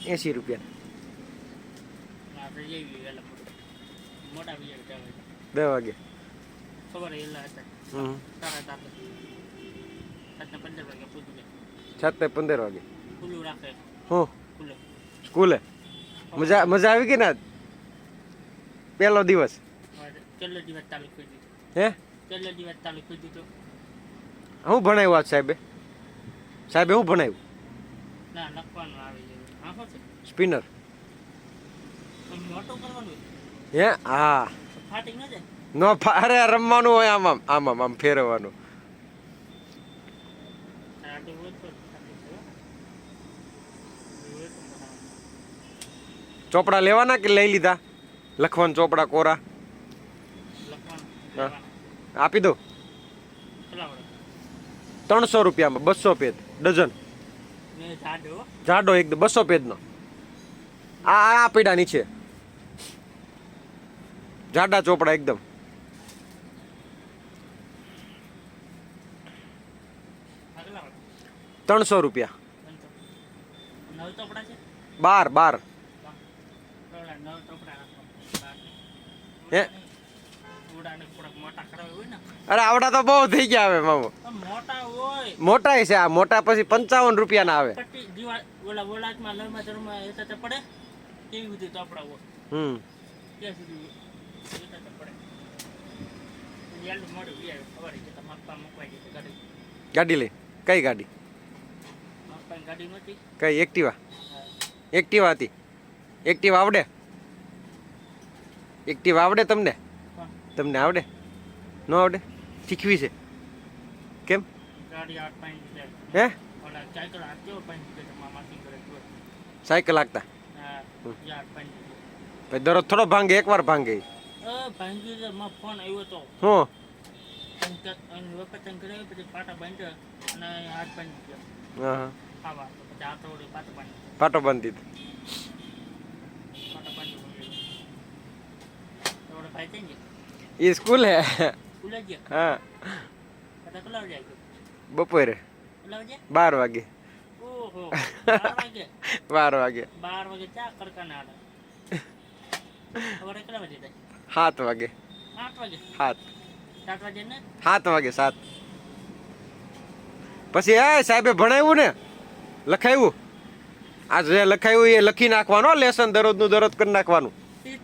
80 રૂપિયા. મોટા 2 વાગે. ખબર એલા હતા હમ. તારા 7:15 વાગે પૂછું 7:15 વાગે. ખુલ્લું રાખે હું ખુલ્લે સ્કૂલે મજા આવી ગઈ ને આજ પહેલો દિવસ? છેલ્લો દિવસ ચાલુ કરી દીધું. હે છેલ્લો દિવસ ચાલુ કરી દીધું. હું ભણાવ્યું આજ સાહેબે હું ભણાવ્યું? ના લખવાનું આવે છે. હા શું છે? સ્પિનર. મોટું કરવાનું હે હા. ફાટી ન જાય. નો અરે રમવાનું હોય આમ ફેરવવાનું. ચોપડા લેવાના કે લઈ લીધા? લખવાનું ચોપડા કોરા આપી દો. 300 રૂપિયામાં 200 પેજ ડઝન. જાડો એકદમ 200 પેજનો. આ પીડા નીચે જાડા ચોપડા એકદમ. ₹300. 12 હે અરે આવડા તો બહુ થઈ ગયા હવે મામો. મોટા છે આ મોટા પછી 55 રૂપિયાના આવે. હમ ગાડી લઈ. કઈ ગાડી? કઈ એક્ટિવા હતી? એક્ટિવા આવડે તમને? તમને આવડે? ન આવડે? શીખવી છે કેમ? હે સાયકલ હાંકતા દરરોજ થોડો ભાંગે? એકવાર ભાંગે. ફોન આવ્યો તો હું પાટો બાંધી દીધો. એ સ્કૂલ હે. હા બપોરે 12 વાગે. 12 વાગે. 7 વાગે. 7 વાગે. પછી સાહેબે ભણાવ્યું ને લખાયું. આ જે લખાયું એ લખી નાખવાનું. લેસન દરરોજનું દરરોજ કરી નાખવાનું.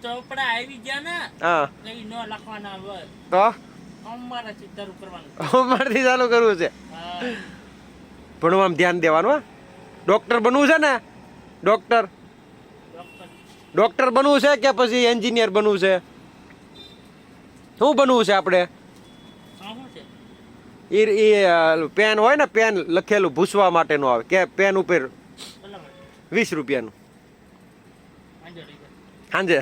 ચોપડા આવી ગયા ને હા કઈ ન લખવાના હોય તો અમારાથી ચાલુ કરવાનું. અમારથી ચાલુ કરવું છે. ભણવામાં ધ્યાન દેવાનું. હા ડોક્ટર બનવું છે ને? ડોક્ટર બનવું છે કે પછી એન્જિનિયર બનવું છે? શું બનવું છે આપણે? એ પેન હોય ને, પેન લખેલું ભૂસવા માટેનું આવે કે પેન ઉપર 20 રૂપિયાનું સાંજે.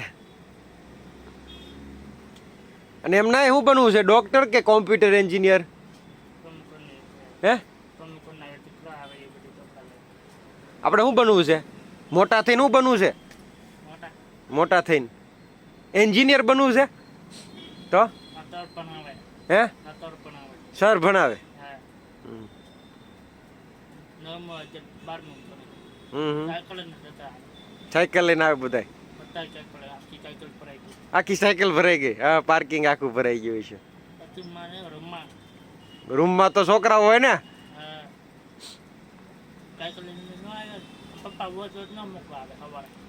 અને એમ ના શું બનવું છે? ડોક્ટર કે કોમ્પ્યુટર એન્જિનિયર? હે આપણે શું બનવું છે? મોટા થઈને શું બનવું છે? મોટા થઈને એન્જિનિયર બનવું છે? તો હે સર ભણાવે. સાયકલ લઈને આવે બધા. આખી સાયકલ ભરાઈ ગઈ. હા પાર્કિંગ આખું ભરાઈ ગયું છે. રૂમમાં તો છોકરાઓ હોય ને.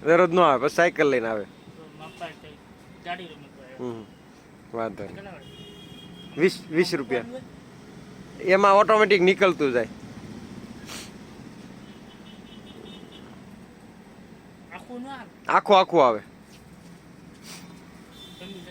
દરરોજ નો આવે, બસ સાયકલ લઈને આવે. વાંધો નહીં. 20 રૂપિયા એમાં ઓટોમેટિક નીકળતું જાય. આખું આવે.